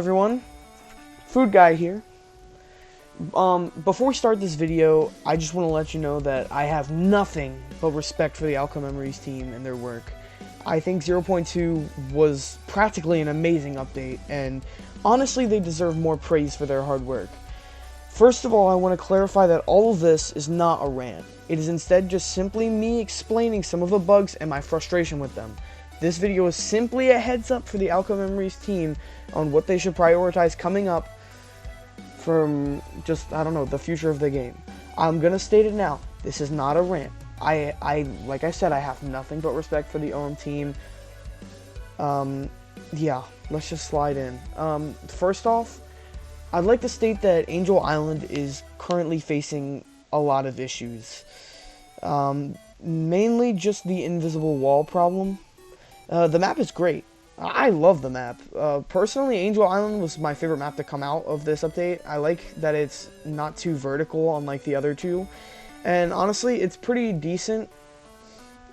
everyone? Food Guy here. Before we start this video, I just want to let you know that I have nothing but respect for the Alka Memories team and their work. I think 0.2 was practically an amazing update, and honestly, they deserve more praise for their hard work. First of all, I want to clarify that all of this is not a rant. It is instead just simply me explaining some of the bugs and my frustration with them. This video is simply a heads up for the Alka Memories team on what they should prioritize coming up from just, I don't know, the future of the game. I'm gonna state it now. This is not a rant. Like I said, I have nothing but respect for the OM team. Yeah, let's just slide in. First off, I'd like to state that Angel Island is currently facing a lot of issues. Mainly just the invisible wall problem. The map is great. I love the map. Personally, Angel Island was my favorite map to come out of this update. I like that it's not too vertical unlike the other two. And honestly, it's pretty decent.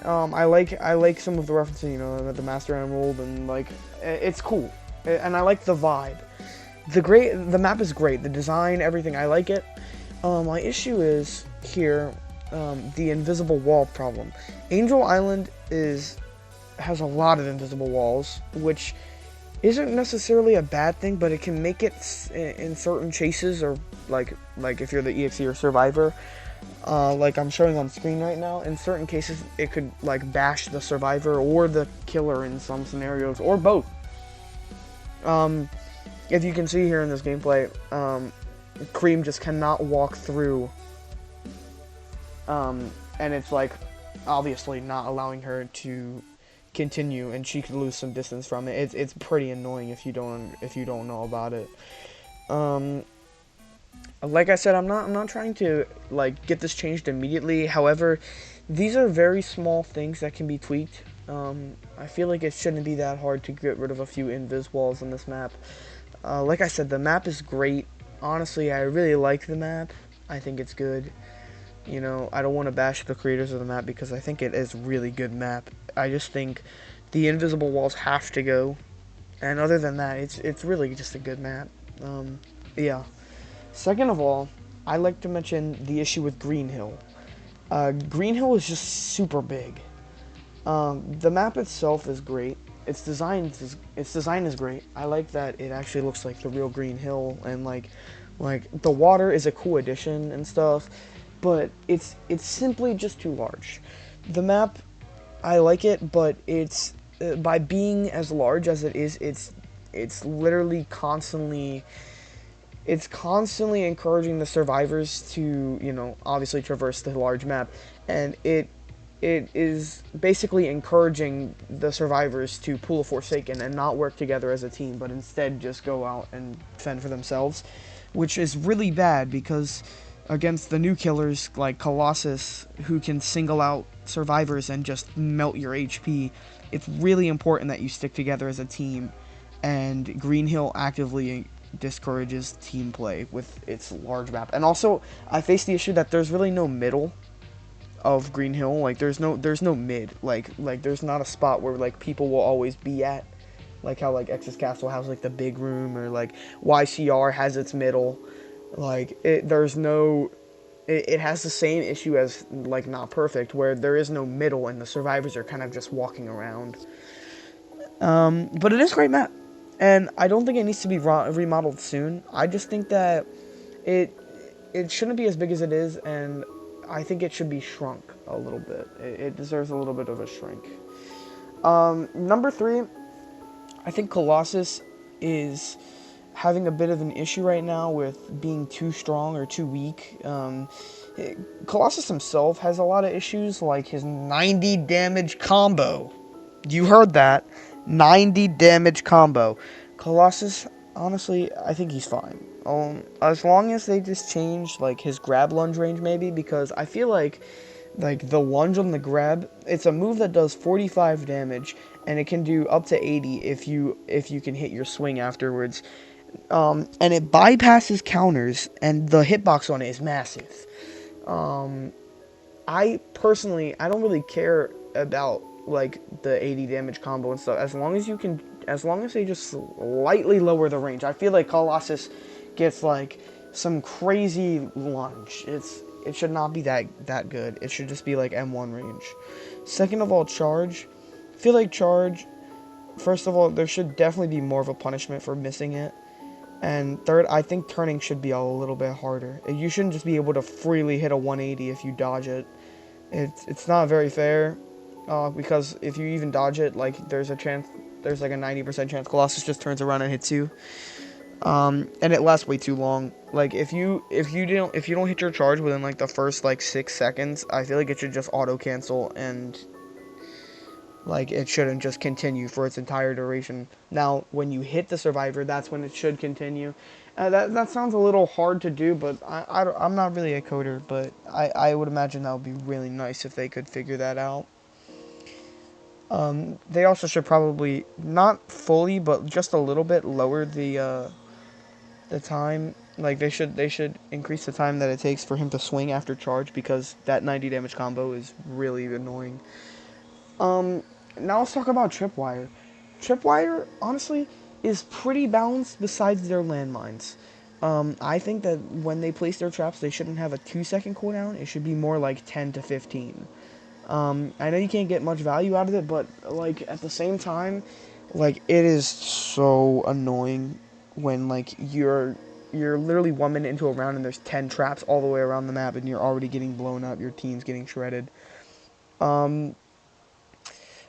I like some of the references, you know, the Master Emerald, and like, it's cool. And I like the vibe. The map is great. The design, everything, I like it. My issue is here, the invisible wall problem. Angel Island has a lot of invisible walls, which isn't necessarily a bad thing, but it can make it in certain chases, or like if you're the EXE or survivor, like I'm showing on screen right now. In certain cases, it could like bash the survivor or the killer in some scenarios, or both. If you can see here in this gameplay, Cream just cannot walk through, and it's like obviously not allowing her to continue, and she could lose some distance from it. It's pretty annoying if you don't know about it. Like I said, I'm not trying to like get this changed immediately. However, these are very small things that can be tweaked. I feel like it shouldn't be that hard to get rid of a few invis walls on this map. Like I said, the map is great. Honestly, I really like the map. I think it's good. You know, I don't want to bash the creators of the map because I think it is a really good map. I just think the invisible walls have to go. And other than that, it's really just a good map. Yeah. Second of all, I like to mention the issue with Green Hill. Green Hill is just super big. The map itself is great. Its design is great. I like that it actually looks like the real Green Hill, and like the water is a cool addition and stuff. But it's simply just too large. The map, I like it, but it's by being as large as it is, it's literally constantly encouraging the survivors to, you know, obviously traverse the large map, and it is basically encouraging the survivors to pull a Forsaken and not work together as a team, but instead just go out and fend for themselves, which is really bad because against the new killers like Colossus, who can single out survivors and just melt your HP, it's really important that you stick together as a team, and Green Hill actively discourages team play with its large map. And also, I face the issue that there's really no middle of Green Hill. Like there's no mid. Like there's not a spot where like people will always be at, like how like X's Castle has like the big room, or like YCR has its middle. Like it has the same issue as like Not Perfect, where there is no middle and the survivors are kind of just walking around. But it is a great map, and I don't think it needs to be remodeled soon. I just think that it shouldn't be as big as it is, and I think it should be shrunk a little bit. It deserves a little bit of a shrink. Number 3, I think Colossus is having a bit of an issue right now with being too strong or too weak. Colossus himself has a lot of issues, like his 90 damage combo. You heard that. 90 damage combo. Colossus, honestly, I think he's fine. As long as they just change like his grab lunge range, maybe, because I feel like the lunge on the grab, it's a move that does 45 damage, and it can do up to 80 if you can hit your swing afterwards. And it bypasses counters, and the hitbox on it is massive. I personally, I don't really care about like the 80 damage combo and stuff. As long as they just slightly lower the range. I feel like Colossus gets like some crazy lunge. It should not be that good. It should just be like M1 range. Second of all, charge. I feel like charge. First of all, there should definitely be more of a punishment for missing it. And third, I think turning should be a little bit harder. You shouldn't just be able to freely hit a 180 if you dodge it. It's not very fair, because if you even dodge it, like there's like a 90% chance Colossus just turns around and hits you. And it lasts way too long. Like if you don't hit your charge within like the first like 6 seconds, I feel like it should just auto cancel, and like it shouldn't just continue for its entire duration. Now, when you hit the survivor, that's when it should continue. That sounds a little hard to do, but I'm not really a coder, but I would imagine that would be really nice if they could figure that out. They also should probably, not fully, but just a little bit lower the time. Like they should increase the time that it takes for him to swing after charge, because that 90 damage combo is really annoying. Now let's talk about Tripwire. Tripwire, honestly, is pretty balanced besides their landmines. I think that when they place their traps, they shouldn't have a 2-second cooldown. It should be more like 10 to 15. I know you can't get much value out of it, but like at the same time, like it is so annoying when like you're literally 1 minute into a round and there's 10 traps all the way around the map and you're already getting blown up. Your team's getting shredded.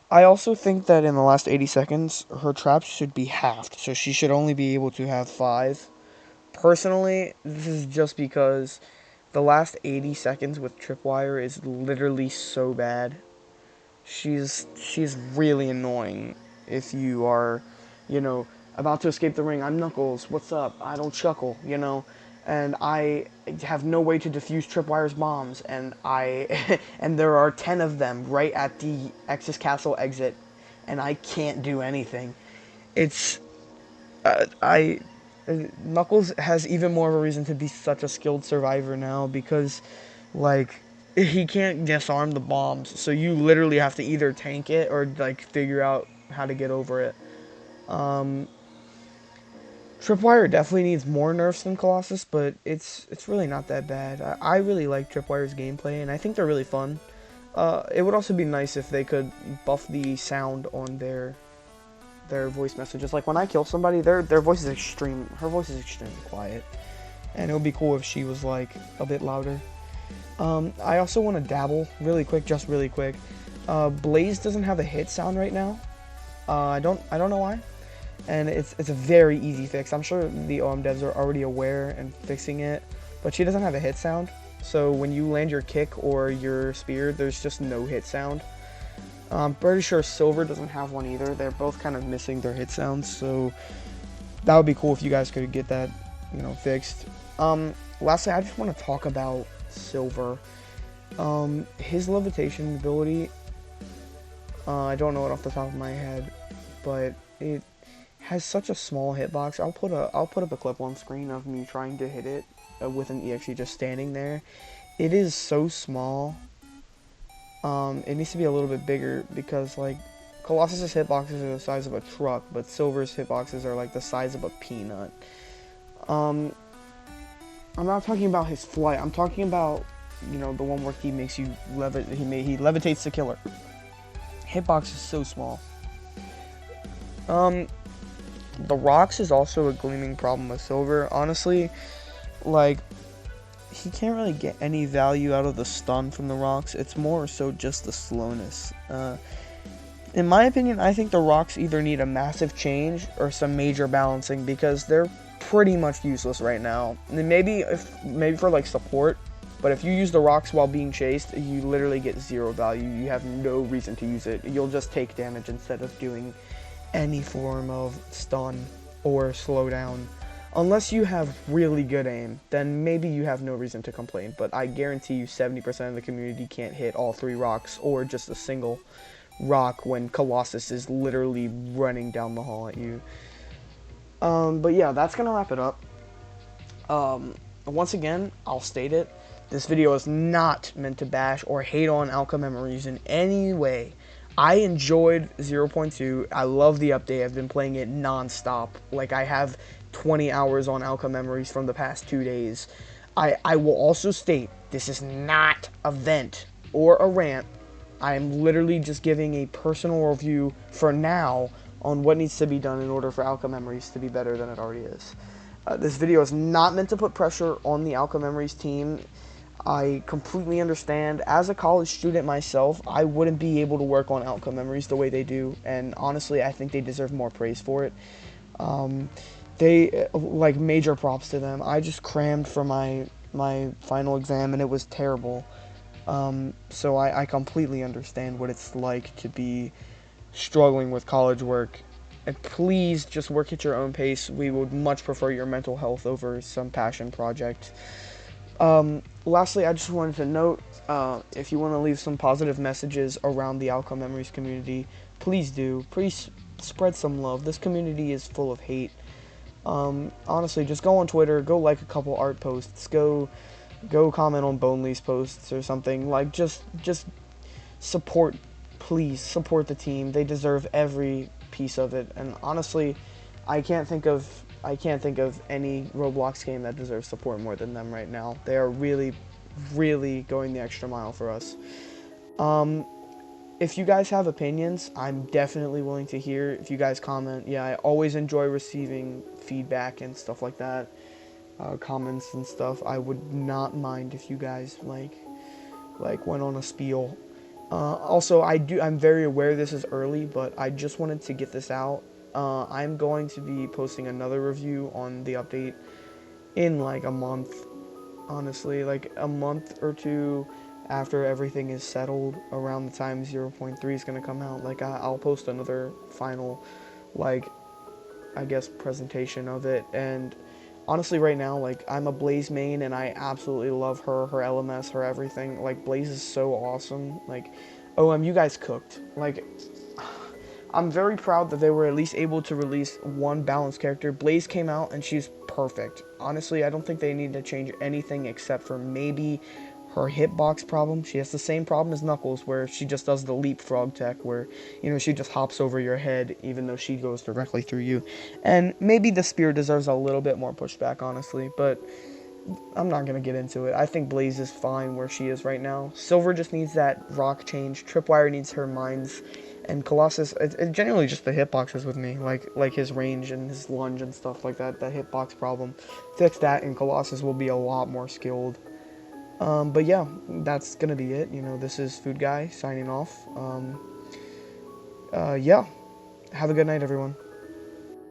I also think that in the last 80 seconds, her traps should be halved, so she should only be able to have 5. Personally, this is just because the last 80 seconds with Tripwire is literally so bad. She's really annoying if you are, about to escape the ring. I'm Knuckles, what's up? I don't chuckle, and I have no way to defuse Tripwire's bombs, and and there are 10 of them right at the Ex's Castle exit, and I can't do anything. It's Knuckles has even more of a reason to be such a skilled survivor now, because like he can't disarm the bombs, so you literally have to either tank it or like figure out how to get over it. Tripwire definitely needs more nerfs than Colossus, but it's really not that bad. I really like Tripwire's gameplay, and I think they're really fun. It would also be nice if they could buff the sound on their voice messages. Like when I kill somebody, her voice is extremely quiet, and it would be cool if she was like a bit louder. I also want to dabble really quick. Blaze doesn't have a hit sound right now. I don't know why. And it's a very easy fix. I'm sure the OM devs are already aware and fixing it, but she doesn't have a hit sound. So when you land your kick or your spear, there's just no hit sound. I'm pretty sure Silver doesn't have one either. They're both kind of missing their hit sounds, so that would be cool if you guys could get that, fixed. Lastly, I just want to talk about Silver. His levitation ability, I don't know it off the top of my head, but it has such a small hitbox. I'll put up a clip on screen of me trying to hit it with an EXE just standing there. It is so small. It needs to be a little bit bigger, because like Colossus's hitboxes are the size of a truck, but Silver's hitboxes are like the size of a peanut. I'm not talking about his flight. I'm talking about, the one where he makes you he levitates the killer. Hitbox is so small. The rocks is also a gleaming problem with Silver. Honestly, like, he can't really get any value out of the stun from the rocks. It's more so just the slowness. In my opinion, I think the rocks either need a massive change or some major balancing, because they're pretty much useless right now. And maybe for like support, but if you use the rocks while being chased, you literally get 0 value. You have no reason to use it. You'll just take damage instead of doing any form of stun or slowdown. Unless you have really good aim, then maybe you have no reason to complain. But I guarantee you 70% of the community can't hit all 3 rocks or just a single rock when Colossus is literally running down the hall at you. But yeah, that's gonna wrap it up. Once again, I'll state it. This video is not meant to bash or hate on Alka Memories in any way. I enjoyed 0.2. I love the update. I've been playing it nonstop. Like, I have 20 hours on Alka Memories from the past 2 days. I will also state this is not a vent or a rant. I am literally just giving a personal review for now on what needs to be done in order for Alka Memories to be better than it already is. This video is not meant to put pressure on the Alka Memories team. I completely understand. As a college student myself, I wouldn't be able to work on Alka Memories the way they do, and honestly, I think they deserve more praise for it. Um, they like major props to them. I just crammed for my final exam, and it was terrible. So I completely understand what it's like to be struggling with college work. And please just work at your own pace. We would much prefer your mental health over some passion project. Lastly, I just wanted to note, if you want to leave some positive messages around the Alka Memories community, please do. Please spread some love. This community is full of hate. Honestly, just go on Twitter, go like a couple art posts, go comment on Bonely's posts or something. Like, just support, please support the team. They deserve every piece of it. And honestly, I can't think of any Roblox game that deserves support more than them right now. They are really, really going the extra mile for us. If you guys have opinions, I'm definitely willing to hear. If you guys comment, yeah, I always enjoy receiving feedback and stuff like that, comments and stuff. I would not mind if you guys went on a spiel. Also, I'm very aware this is early, but I just wanted to get this out. I'm going to be posting another review on the update in like a month, honestly, like a month or two after everything is settled, around the time 0.3 is going to come out. Like, I'll post another final, like, I guess, presentation of it. And honestly, right now, like, I'm a Blaze main, and I absolutely love her LMS, her everything. Like, Blaze is so awesome. Like, you guys cooked. Like, I'm very proud that they were at least able to release one balanced character. Blaze came out, and she's perfect. Honestly, I don't think they need to change anything except for maybe her hitbox problem. She has the same problem as Knuckles, where she just does the leapfrog tech, where, she just hops over your head, even though she goes directly through you. And maybe the spear deserves a little bit more pushback, honestly, but I'm not going to get into it. I think Blaze is fine where she is right now. Silver just needs that rock change. Tripwire needs her mines. And Colossus, it generally just the hitboxes with me, like his range and his lunge and stuff like that, that hitbox problem. Fix that, and Colossus will be a lot more skilled. But yeah, that's gonna be it. This is Food Guy signing off. Yeah, have a good night, everyone.